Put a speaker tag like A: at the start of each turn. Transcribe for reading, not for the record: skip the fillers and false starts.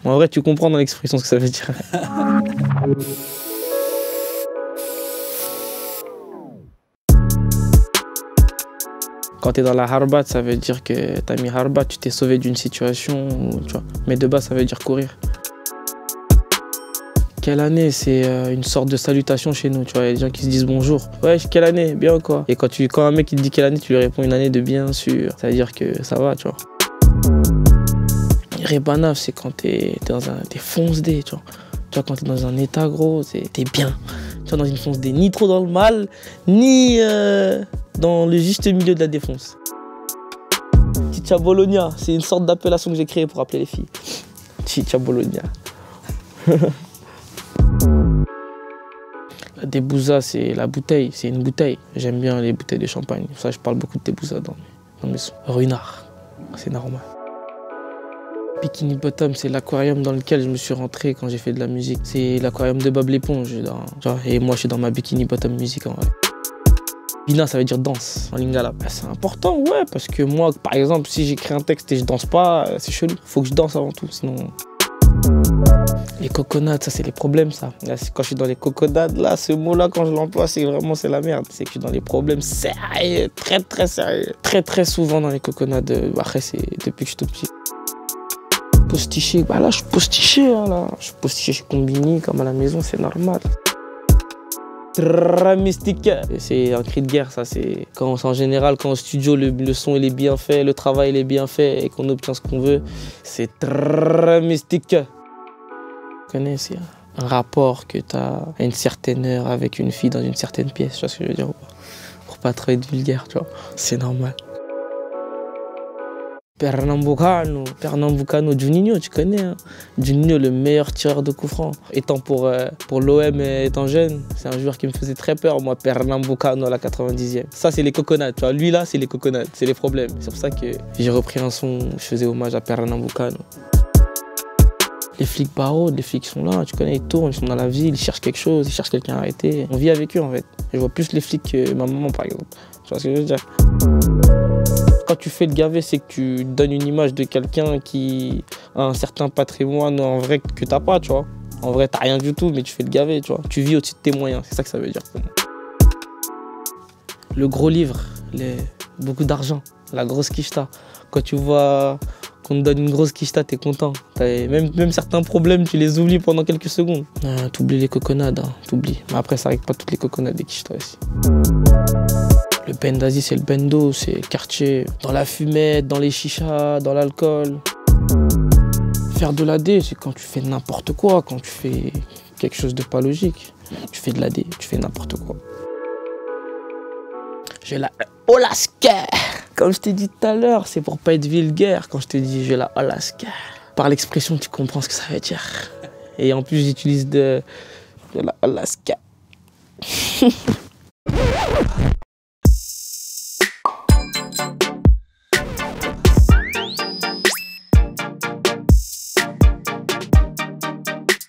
A: En vrai, tu comprends dans l'expression ce que ça veut dire. Quand tu es dans la harbat, ça veut dire que tu as mis harbat, tu t'es sauvé d'une situation, tu vois. Mais de base, ça veut dire courir. Quelle année, c'est une sorte de salutation chez nous, tu vois. Il y a des gens qui se disent bonjour. Ouais, quelle année, bien ou quoi? Et quand un mec il te dit quelle année, tu lui réponds une année de bien sûr. Ça veut dire que ça va, tu vois. Rebanaf, c'est quand t'es fonce-dé, tu vois. Tu vois, quand t'es dans un état gros, t'es bien. Tu vois, dans une fonce-dé, ni trop dans le mal, ni dans le juste milieu de la défonce. Chicha Bologna, c'est une sorte d'appellation que j'ai créée pour appeler les filles. Chicha Bologna. La débouza, c'est la bouteille, c'est une bouteille. J'aime bien les bouteilles de champagne. Pour ça, je parle beaucoup de débouza dans mes sons. Ruinard, c'est normal. Bikini Bottom, c'est l'aquarium dans lequel je me suis rentré quand j'ai fait de la musique. C'est l'aquarium de Bob l'éponge. Et moi, je suis dans ma Bikini Bottom musique en vrai. Bina, ça veut dire danse en lingala. Bah, c'est important, ouais, parce que moi, par exemple, si j'écris un texte et je danse pas, c'est chelou. Faut que je danse avant tout, sinon... Les coconades, ça c'est les problèmes ça. Là, quand je suis dans les coconades, là, ce mot-là, quand je l'emploie, c'est la merde. C'est que je suis dans les problèmes sérieux, très sérieux. Très souvent dans les coconades. Après, c'est depuis que je suis tout petit. Postiché, bah là, je suis postiché, hein, là. Je suis postiché chez Combini, comme à la maison, c'est normal. Très mystique. C'est un cri de guerre, ça. C'est en général, quand au studio, le son il est bien fait, le travail il est bien fait et qu'on obtient ce qu'on veut, c'est très mystique. Tu connais, c'est un rapport que tu as à une certaine heure avec une fille dans une certaine pièce, tu vois ce que je veux dire ou pas? Pour pas trop être vulgaire, tu vois, c'est normal. Pernambucano, Juninho, tu connais, hein? Juninho, le meilleur tireur de coups francs. Étant pour l'OM étant jeune, c'est un joueur qui me faisait très peur, moi, Pernambucano à la 90e. Ça, c'est les coconades, tu vois, lui là, c'est les coconades, c'est les problèmes. C'est pour ça que j'ai repris un son, je faisais hommage à Pernambucano. Les flics barreaux, les flics sont là, tu connais, ils tournent, ils sont dans la ville, ils cherchent quelque chose, ils cherchent quelqu'un à arrêter. On vit avec eux en fait. Je vois plus les flics que ma maman par exemple. Tu vois ce que je veux dire? Quand tu fais le gavé, c'est que tu donnes une image de quelqu'un qui a un certain patrimoine en vrai que t'as pas, tu vois. En vrai, t'as rien du tout, mais tu fais le gavé, tu vois. Tu vis au-dessus de tes moyens, c'est ça que ça veut dire pour moi. Le gros livre, beaucoup d'argent, la grosse quicheta. Quand tu vois qu'on te donne une grosse quicheta, t'es content. Même certains problèmes, tu les oublies pendant quelques secondes. T'oublies les coconades, hein, t'oublies. Mais après, ça règle pas toutes les coconades des quichetas aussi. Le bendazi, c'est le bendo, c'est le quartier. Dans la fumette, dans les chichas, dans l'alcool. Faire de l'AD, c'est quand tu fais n'importe quoi, quand tu fais quelque chose de pas logique. Tu fais de l'AD, tu fais n'importe quoi. J'ai la Olaska. Comme je t'ai dit tout à l'heure, c'est pour pas être vulgaire quand je te dis j'ai la Olaska. Par l'expression, tu comprends ce que ça veut dire. Et en plus, j'utilise de la Olaska.